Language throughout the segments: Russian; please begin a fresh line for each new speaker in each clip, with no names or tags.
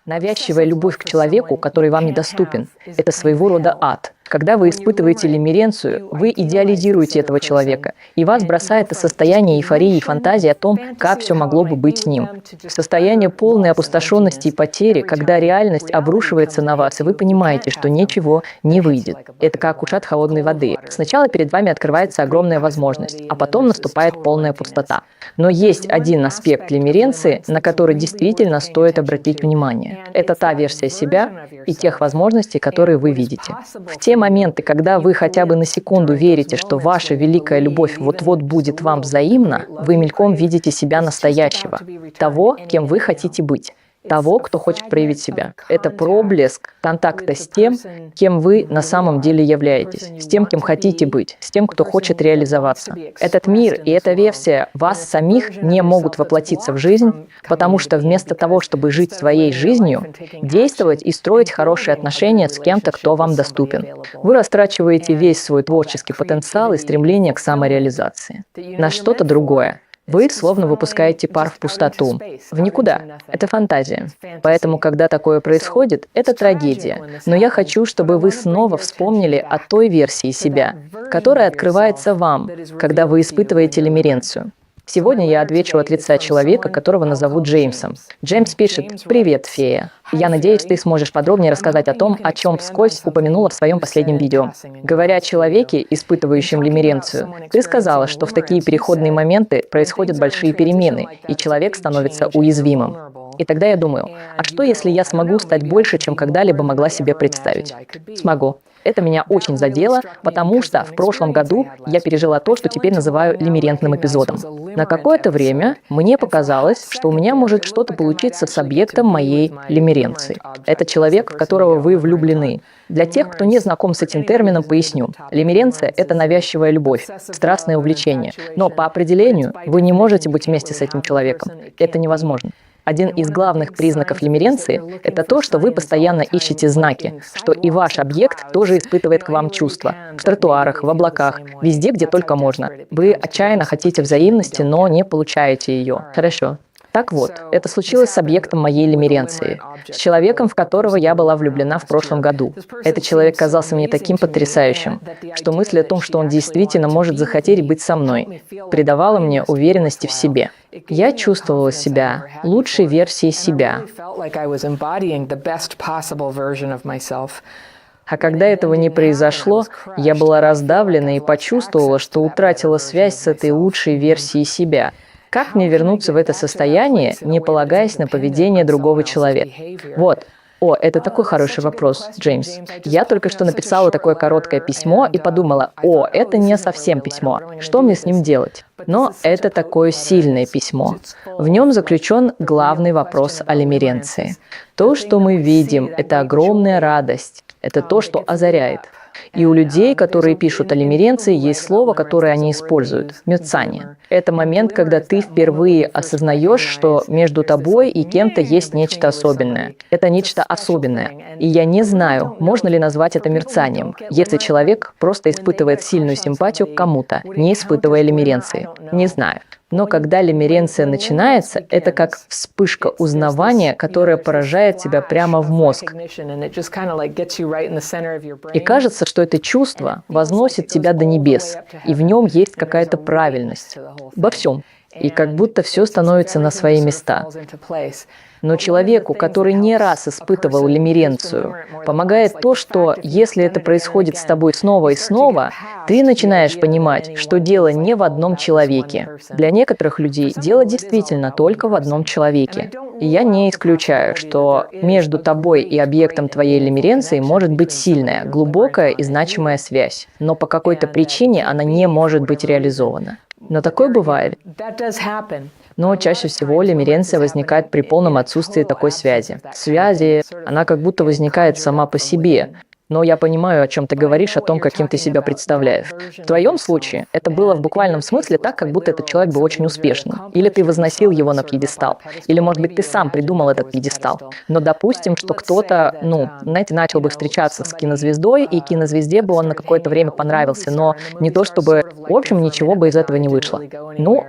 Навязчивая любовь к человеку, который вам недоступен, это своего рода ад. Когда вы испытываете лимеренцию, вы идеализируете этого человека, и вас бросает в состояние эйфории и фантазии о том, как все могло бы быть с ним. Состояние полной опустошенности и потери, когда реальность обрушивается на вас, и вы понимаете, что ничего не выйдет. Это как ушат холодной воды. Сначала перед вами открывается огромная возможность, а потом наступает полная пустота. Но есть один аспект лимеренции, на который действительно стоит обратить внимание. Это та версия себя и тех возможностей, которые вы видите. В те моменты, когда вы хотя бы на секунду верите, что ваша великая любовь вот-вот будет вам взаимна, вы мельком видите себя настоящего, того, кем вы хотите быть. Того, кто хочет проявить себя. Это проблеск контакта с тем, кем вы на самом деле являетесь, с тем, кем хотите быть, с тем, кто хочет реализоваться. Этот мир и эта версия вас самих не могут воплотиться в жизнь, потому что вместо того, чтобы жить своей жизнью, действовать и строить хорошие отношения с кем-то, кто вам доступен, вы растрачиваете весь свой творческий потенциал и стремление к самореализации на что-то другое. Вы словно выпускаете пар в пустоту, в никуда. Это фантазия. Поэтому, когда такое происходит, это трагедия. Но я хочу, чтобы вы снова вспомнили о той версии себя, которая открывается вам, когда вы испытываете лимеренцию. Сегодня я отвечу от лица человека, которого назовут Джеймсом. Джеймс пишет: «Привет, фея. Я надеюсь, ты сможешь подробнее рассказать о том, о чем вскользь упомянула в своем последнем видео. Говоря о человеке, испытывающем лимеренцию, ты сказала, что в такие переходные моменты происходят большие перемены, и человек становится уязвимым. И тогда я думаю, а что, если я смогу стать больше, чем когда-либо могла себе представить? Смогу. Это меня очень задело, потому что в прошлом году я пережила то, что теперь называю лимерентным эпизодом. На какое-то время мне показалось, что у меня может что-то получиться с объектом моей лимеренции. Это человек, в которого вы влюблены. Для тех, кто не знаком с этим термином, поясню. Лимеренция – это навязчивая любовь, страстное увлечение. Но по определению вы не можете быть вместе с этим человеком. Это невозможно. Один из главных признаков лимеренции – это то, что вы постоянно ищете знаки, что и ваш объект тоже испытывает к вам чувства. В тротуарах, в облаках, везде, где только можно. Вы отчаянно хотите взаимности, но не получаете ее. Хорошо. Так вот, это случилось с объектом моей лимеренции, с человеком, в которого я была влюблена в прошлом году. Этот человек казался мне таким потрясающим, что мысль о том, что он действительно может захотеть быть со мной, придавала мне уверенности в себе. Я чувствовала себя лучшей версией себя. А когда этого не произошло, я была раздавлена и почувствовала, что утратила связь с этой лучшей версией себя. Как мне вернуться в это состояние, не полагаясь на поведение другого человека? Вот. О, это такой хороший вопрос, Джеймс. Я только что написала такое короткое письмо и подумала: о, это не совсем письмо. Что мне с ним делать? Но это такое сильное письмо. В нем заключен главный вопрос о лимеренции. То, что мы видим, это огромная радость. Это то, что озаряет. И у людей, которые пишут о лимеренции, есть слово, которое они используют – мерцание. Это момент, когда ты впервые осознаешь, что между тобой и кем-то есть нечто особенное. Это нечто особенное. И я не знаю, можно ли назвать это мерцанием, если человек просто испытывает сильную симпатию к кому-то, не испытывая лимеренции. Не знаю. Но когда лимеренция начинается, это как вспышка узнавания, которая поражает тебя прямо в мозг. И кажется, что это чувство возносит тебя до небес, и в нем есть какая-то правильность во всем. И как будто все становится на свои места. Но человеку, который не раз испытывал лимеренцию, помогает то, что если это происходит с тобой снова и снова, ты начинаешь понимать, что дело не в одном человеке. Для некоторых людей дело действительно только в одном человеке. И я не исключаю, что между тобой и объектом твоей лимеренции может быть сильная, глубокая и значимая связь, но по какой-то причине она не может быть реализована. Но такое бывает. Но чаще всего лимеренция возникает при полном отсутствии такой связи. Связи, она как будто возникает сама по себе. Но я понимаю, о чем ты говоришь, о том, каким ты себя представляешь. В твоем случае это было в буквальном смысле так, как будто этот человек был очень успешным. Или ты возносил его на пьедестал. Или, может быть, ты сам придумал этот пьедестал. Но допустим, что кто-то, начал бы встречаться с кинозвездой, и кинозвезде бы он на какое-то время понравился, но не то чтобы, в общем, ничего бы из этого не вышло.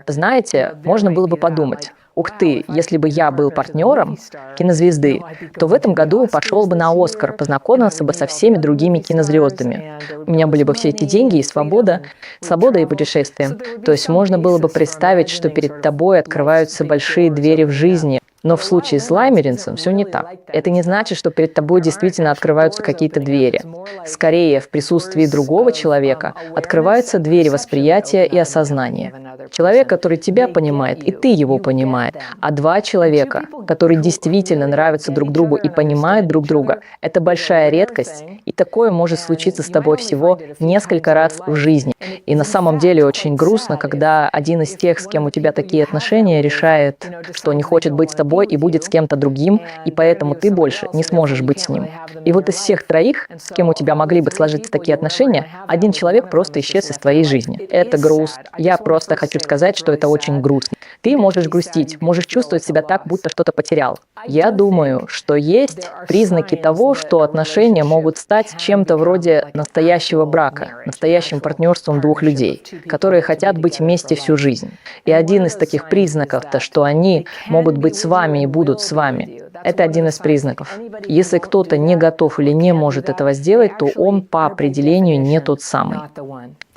Знаете, можно было бы подумать: ух ты, если бы я был партнером кинозвезды, то в этом году пошел бы на Оскар, познакомился бы со всеми другими кинозвездами. У меня были бы все эти деньги и свобода и путешествия. То есть можно было бы представить, что перед тобой открываются большие двери в жизни. Но в случае с лаймеринцем все не так. Это не значит, что перед тобой действительно открываются какие-то двери. Скорее, в присутствии другого человека открываются двери восприятия и осознания. Человек, который тебя понимает, и ты его понимаешь. А два человека, которые действительно нравятся друг другу и понимают друг друга, это большая редкость, и такое может случиться с тобой всего несколько раз в жизни. И на самом деле очень грустно, когда один из тех, с кем у тебя такие отношения, решает, что не хочет быть с тобой и будет с кем-то другим, и поэтому ты больше не сможешь быть с ним. И вот из всех троих, с кем у тебя могли бы сложиться такие отношения, один человек просто исчез из твоей жизни. Это грустно. Я просто хочу сказать, что это очень грустно. Ты можешь грустить, можешь чувствовать себя так, будто что-то потерял. Я думаю, что есть признаки того, что отношения могут стать чем-то вроде настоящего брака, настоящим партнерством двух людей, которые хотят быть вместе всю жизнь. И один из таких признаков-то, что они могут быть с вами и будут с вами. Это один из признаков. Если кто-то не готов или не может этого сделать, то он по определению не тот самый.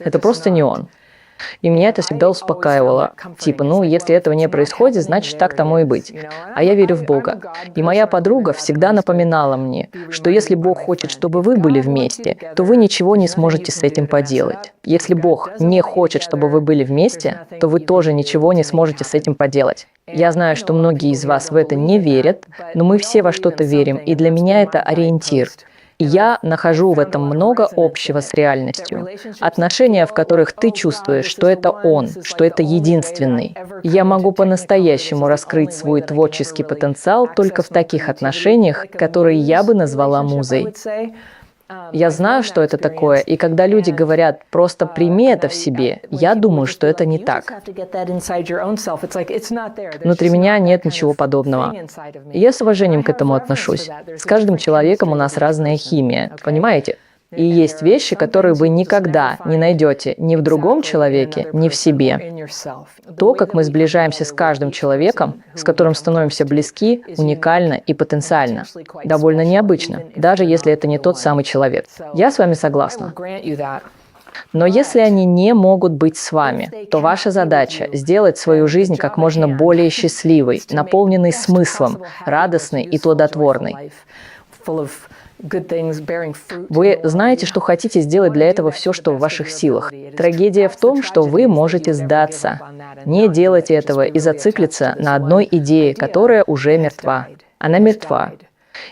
Это просто не он. И меня это всегда успокаивало. Типа, если этого не происходит, значит, так тому и быть. А я верю в Бога. И моя подруга всегда напоминала мне, что если Бог хочет, чтобы вы были вместе, то вы ничего не сможете с этим поделать. Если Бог не хочет, чтобы вы были вместе, то вы тоже ничего не сможете с этим поделать. Я знаю, что многие из вас в это не верят, но мы все во что-то верим, и для меня это ориентир. И я нахожу в этом много общего с реальностью. Отношения, в которых ты чувствуешь, что это он, что это единственный. Я могу по-настоящему раскрыть свой творческий потенциал только в таких отношениях, которые я бы назвала музой. Я знаю, что это такое, и когда люди говорят «просто прими это в себе», я думаю, что это не так. Внутри меня нет ничего подобного. И я с уважением к этому отношусь. С каждым человеком у нас разная химия, понимаете? И есть вещи, которые вы никогда не найдете ни в другом человеке, ни в себе. То, как мы сближаемся с каждым человеком, с которым становимся близки, уникально и потенциально. Довольно необычно, даже если это не тот самый человек. Я с вами согласна. Но если они не могут быть с вами, то ваша задача – сделать свою жизнь как можно более счастливой, наполненной смыслом, радостной и плодотворной. Вы знаете, что хотите сделать для этого все, что в ваших силах. Трагедия в том, что вы можете сдаться. Не делайте этого и зациклиться на одной идее, которая уже мертва. Она мертва.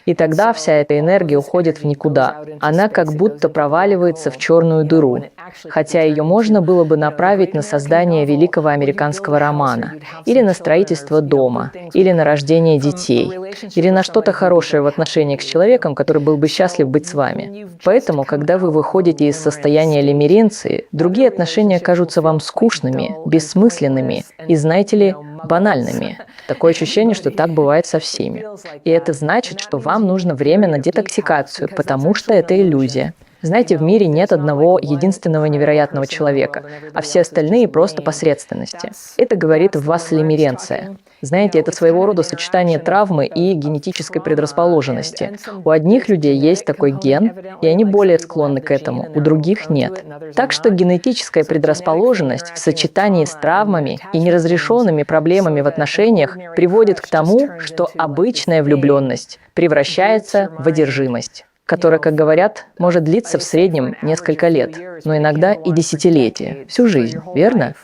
И тогда вся эта энергия уходит в никуда. Она как будто проваливается в черную дыру. Хотя ее можно было бы направить на создание великого американского романа, или на строительство дома, или на рождение детей, или на что-то хорошее в отношениях с человеком, который был бы счастлив быть с вами. Поэтому, когда вы выходите из состояния лимеренции, другие отношения кажутся вам скучными, бессмысленными и, знаете ли, банальными. Такое ощущение, что так бывает со всеми. И это значит, что вам нужно время на детоксикацию, потому что это иллюзия. Знаете, в мире нет одного единственного невероятного человека, а все остальные просто посредственности. Это говорит в вас лимеренция. Знаете, это своего рода сочетание травмы и генетической предрасположенности. У одних людей есть такой ген, и они более склонны к этому, у других нет. Так что генетическая предрасположенность в сочетании с травмами и неразрешенными проблемами в отношениях приводит к тому, что обычная влюбленность превращается в одержимость, которая, как говорят, может длиться в среднем несколько лет, но иногда и десятилетия, всю жизнь, верно?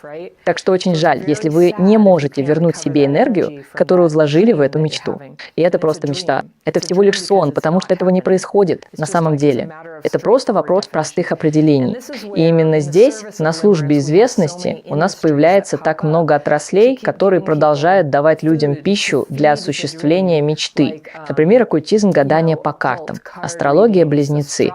Так что очень жаль, если вы не можете вернуть себе энергию, которую вложили в эту мечту. И это просто мечта. Это всего лишь сон, потому что этого не происходит на самом деле. Это просто вопрос простых определений. И именно здесь, на службе известности, у нас появляется так много отраслей, которые продолжают давать людям пищу для осуществления мечты. Например, оккультизм, гадание по картам, астрология, астрология, близнецы.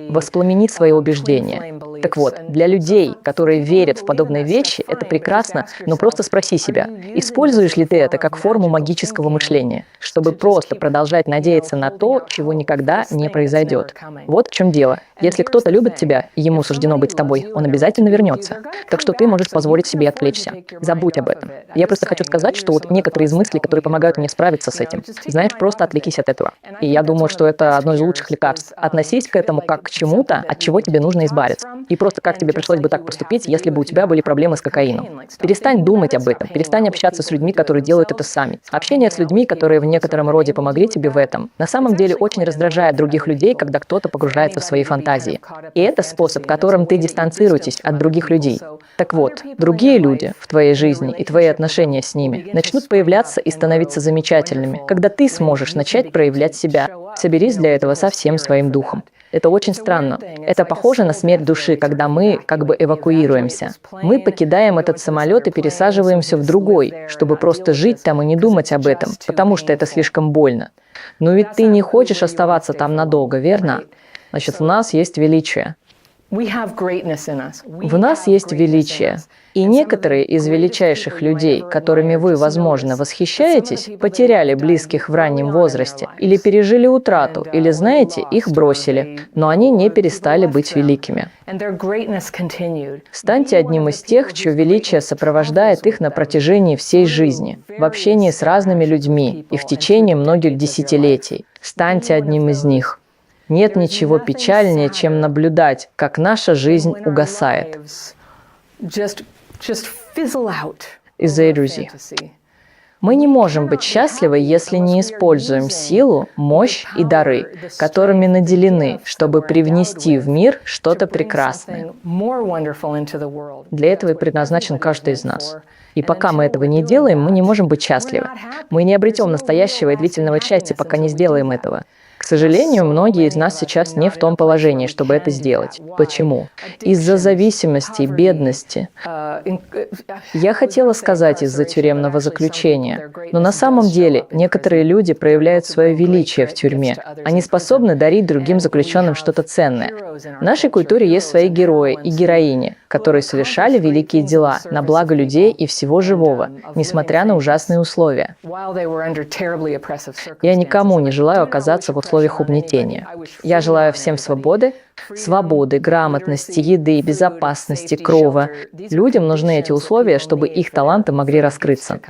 Воспламени свои убеждения. Так вот, для людей, которые верят в подобные вещи, это прекрасно, но просто спроси себя, используешь ли ты это как форму магического мышления, чтобы просто продолжать надеяться на то, чего никогда не произойдет. Вот в чем дело. Если кто-то любит тебя, и ему суждено быть с тобой, он обязательно вернется. Так что ты можешь позволить себе отвлечься. Забудь об этом. Я просто хочу сказать, что вот некоторые из мыслей, которые помогают мне справиться с этим, знаешь, просто отвлекись от этого. И я думаю, что это одно из лучших лекарств. Относись к этому как к чему-то, от чего тебе нужно избавиться. И просто как тебе пришлось бы так поступить, если бы у тебя были проблемы с кокаином. Перестань думать об этом, перестань общаться с людьми, которые делают это сами. Общение с людьми, которые в некотором роде помогли тебе в этом, на самом деле очень раздражает других людей, когда кто-то погружается в свои фантазии. И это способ, которым ты дистанцируетесь от других людей. Так вот, другие люди в твоей жизни и твои отношения с ними начнут появляться и становиться замечательными, когда ты сможешь начать проявлять себя. Соберись для этого со всем своим духом. Это очень странно. Это похоже на смерть души, когда мы как бы эвакуируемся. Мы покидаем этот самолет и пересаживаемся в другой, чтобы просто жить там и не думать об этом, потому что это слишком больно. Но ведь ты не хочешь оставаться там надолго, верно? Значит, в нас есть величие. В нас есть величие. И некоторые из величайших людей, которыми вы, возможно, восхищаетесь, потеряли близких в раннем возрасте, или пережили утрату, или, знаете, их бросили, но они не перестали быть великими. Станьте одним из тех, чье величие сопровождает их на протяжении всей жизни, в общении с разными людьми и в течение многих десятилетий. Станьте одним из них. Нет ничего печальнее, чем наблюдать, как наша жизнь угасает. Из-за иллюзий. Мы не можем быть счастливы, если не используем силу, мощь и дары, которыми наделены, чтобы привнести в мир что-то прекрасное. Для этого и предназначен каждый из нас. И пока мы этого не делаем, мы не можем быть счастливы. Мы не обретем настоящего и длительного счастья, пока не сделаем этого. К сожалению, многие из нас сейчас не в том положении, чтобы это сделать. Почему? Из-за зависимости, бедности. Я хотела сказать из-за тюремного заключения, но на самом деле некоторые люди проявляют свое величие в тюрьме. Они способны дарить другим заключенным что-то ценное. В нашей культуре есть свои герои и героини, которые совершали великие дела на благо людей и всего живого, несмотря на ужасные условия. Я никому не желаю оказаться в условиях угнетения. Я желаю всем свободы, грамотности, еды, безопасности, крова. Людям нужны эти условия, чтобы их таланты могли раскрыться.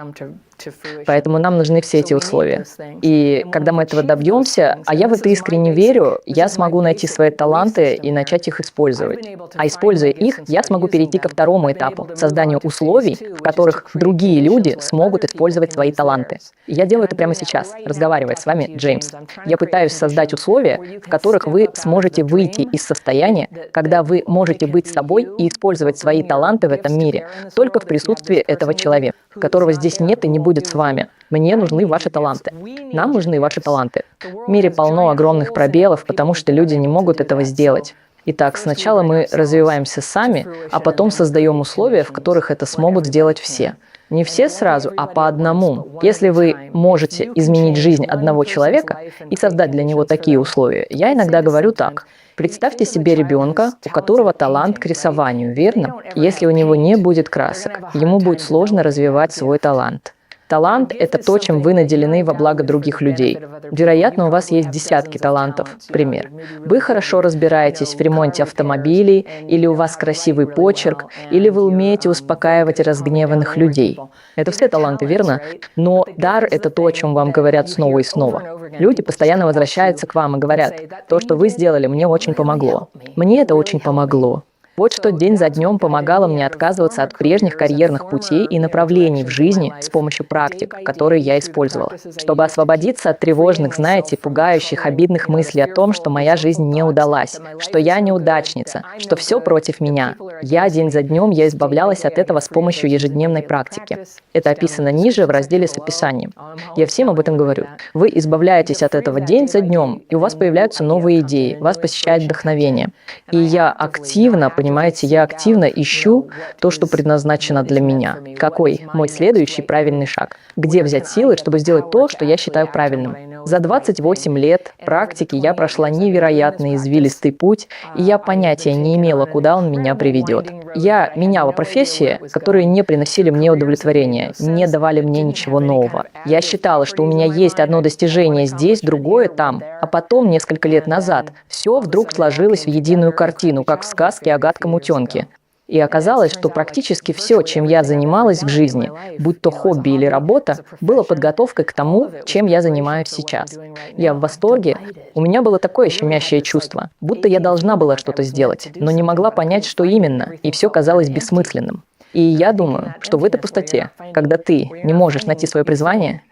Поэтому нам нужны все эти условия. И когда мы этого добьемся, а я в это искренне верю, я смогу найти свои таланты и начать их использовать. А используя их, я смогу перейти ко второму этапу – созданию условий, в которых другие люди смогут использовать свои таланты. И я делаю это прямо сейчас, разговаривая с вами, Джеймс. Я пытаюсь создать условия, в которых вы сможете выйти из состояния, когда вы можете быть собой и использовать свои таланты в этом мире только в присутствии этого человека, которого здесь нет и не будет с вами. Мне нужны ваши таланты. Нам нужны ваши таланты. В мире полно огромных пробелов, потому что люди не могут этого сделать. Итак, сначала мы развиваемся сами, а потом создаем условия, в которых это смогут сделать все. Не все сразу, а по одному. Если вы можете изменить жизнь одного человека и создать для него такие условия, я иногда говорю так. Представьте себе ребенка, у которого талант к рисованию, верно? Если у него не будет красок, ему будет сложно развивать свой талант. Талант – это то, чем вы наделены во благо других людей. Вероятно, у вас есть десятки талантов. Пример. Вы хорошо разбираетесь в ремонте автомобилей, или у вас красивый почерк, или вы умеете успокаивать разгневанных людей. Это все таланты, верно? Но дар – это то, о чем вам говорят снова и снова. Люди постоянно возвращаются к вам и говорят: «То, что вы сделали, мне очень помогло». Мне это очень помогло. Вот что день за днем помогало мне отказываться от прежних карьерных путей и направлений в жизни с помощью практик, которые я использовала. Чтобы освободиться от тревожных, знаете, пугающих, обидных мыслей о том, что моя жизнь не удалась, что я неудачница, что все против меня. День за днем я избавлялась от этого с помощью ежедневной практики. Это описано ниже в разделе с описанием. Я всем об этом говорю. Вы избавляетесь от этого день за днем, и у вас появляются новые идеи, вас посещает вдохновение. И я активно понимаете, я активно ищу то, что предназначено для меня. Какой мой следующий правильный шаг? Где взять силы, чтобы сделать то, что я считаю правильным? За 28 лет практики я прошла невероятный извилистый путь, и я понятия не имела, куда он меня приведет. Я меняла профессии, которые не приносили мне удовлетворения, не давали мне ничего нового. Я считала, что у меня есть одно достижение здесь, другое там. А потом, несколько лет назад, все вдруг сложилось в единую картину, как в сказке о гадком утенке. И оказалось, что практически все, чем я занималась в жизни, будь то хобби или работа, было подготовкой к тому, чем я занимаюсь сейчас. Я в восторге. У меня было такое щемящее чувство, будто я должна была что-то сделать, но не могла понять, что именно, и все казалось бессмысленным. И я думаю, что в этой пустоте, когда ты не можешь найти свое призвание,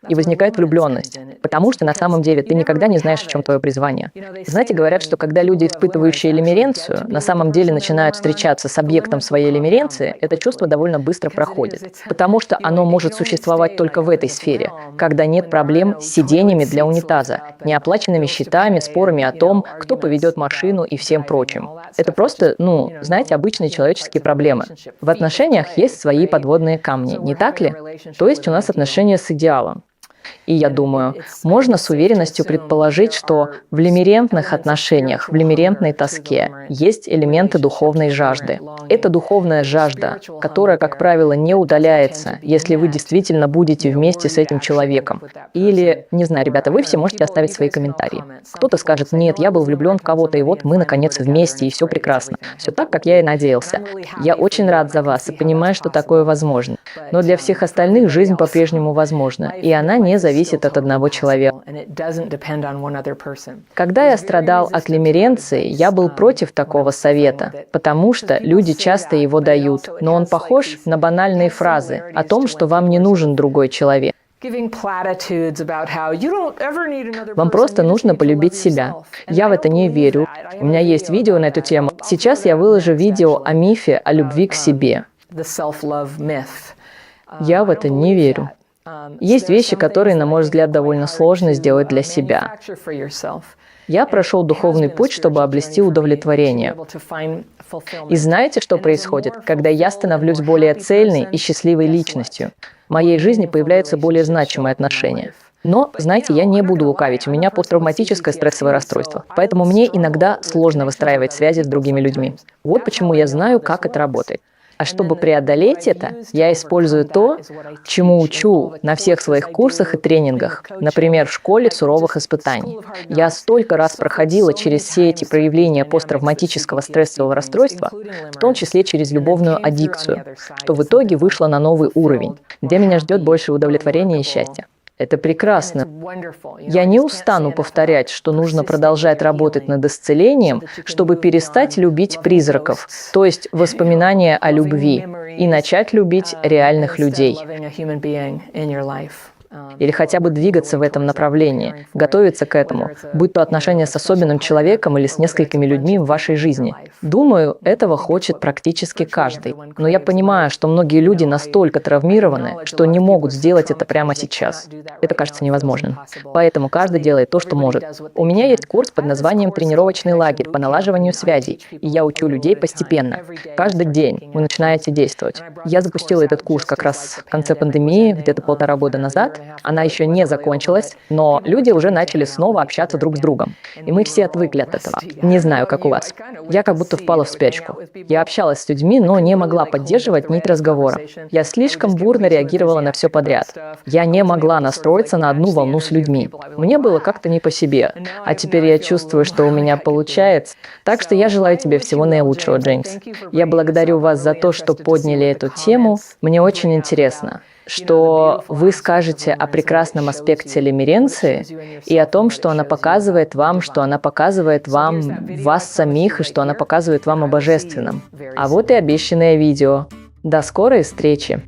и возникает влюбленность, потому что на самом деле ты никогда не знаешь, в чем твое призвание. Знаете, говорят, что когда люди, испытывающие лимеренцию, на самом деле начинают встречаться с объектом своей лимеренции, это чувство довольно быстро проходит, потому что оно может существовать только в этой сфере, когда нет проблем с сидениями для унитаза, неоплаченными счетами, спорами о том, кто поведет машину и всем прочим. Это просто, знаете, обычные человеческие проблемы. В отношениях есть свои подводные камни, не так ли? То есть у нас отношения с идеалом. И я думаю, можно с уверенностью предположить, что в лимерентных отношениях, в лимерентной тоске есть элементы духовной жажды. Это духовная жажда, которая, как правило, не удаляется, если вы действительно будете вместе с этим человеком. Или, не знаю, ребята, вы все можете оставить свои комментарии. Кто-то скажет: нет, я был влюблен в кого-то, и вот мы, наконец, вместе, и все прекрасно. Все так, как я и надеялся. Я очень рад за вас и понимаю, что такое возможно. Но для всех остальных жизнь по-прежнему возможна, и она не зависит от одного человека. Когда я страдал от лимеренции, я был против такого совета, потому что люди часто его дают, но он похож на банальные фразы о том, что вам не нужен другой человек. Вам просто нужно полюбить себя. Я в это не верю. У меня есть видео на эту тему. Сейчас я выложу видео о мифе о любви к себе. Я в это не верю. Есть вещи, которые, на мой взгляд, довольно сложно сделать для себя. Я прошел духовный путь, чтобы обрести удовлетворение. И знаете, что происходит, когда я становлюсь более цельной и счастливой личностью? В моей жизни появляются более значимые отношения. Но, знаете, я не буду лукавить, у меня посттравматическое стрессовое расстройство, поэтому мне иногда сложно выстраивать связи с другими людьми. Вот почему я знаю, как это работает. А чтобы преодолеть это, я использую то, чему учу на всех своих курсах и тренингах, например, в школе суровых испытаний. Я столько раз проходила через все эти проявления посттравматического стрессового расстройства, в том числе через любовную аддикцию, что в итоге вышла на новый уровень, где меня ждет больше удовлетворения и счастья. Это прекрасно. Я не устану повторять, что нужно продолжать работать над исцелением, чтобы перестать любить призраков, то есть воспоминания о любви, и начать любить реальных людей. Или хотя бы двигаться в этом направлении, готовиться к этому, будь то отношения с особенным человеком или с несколькими людьми в вашей жизни. Думаю, этого хочет практически каждый. Но я понимаю, что многие люди настолько травмированы, что не могут сделать это прямо сейчас. Это кажется невозможным. Поэтому каждый делает то, что может. У меня есть курс под названием «Тренировочный лагерь по налаживанию связей», и я учу людей постепенно. Каждый день вы начинаете действовать. Я запустила этот курс как раз в конце пандемии, где-то 1,5 года назад. Она еще не закончилась, но люди уже начали снова общаться друг с другом. И мы все отвыкли от этого. Не знаю, как у вас. Я как будто впала в спячку. Я общалась с людьми, но не могла поддерживать нить разговора. Я слишком бурно реагировала на все подряд. Я не могла настроиться на одну волну с людьми. Мне было как-то не по себе. А теперь я чувствую, что у меня получается. Так что я желаю тебе всего наилучшего, Джеймс. Я благодарю вас за то, что подняли эту тему. Мне очень интересно, что вы скажете о прекрасном аспекте лимеренции и о том, что она показывает вам, вас самих, и что она показывает вам о божественном. А вот и обещанное видео. До скорой встречи!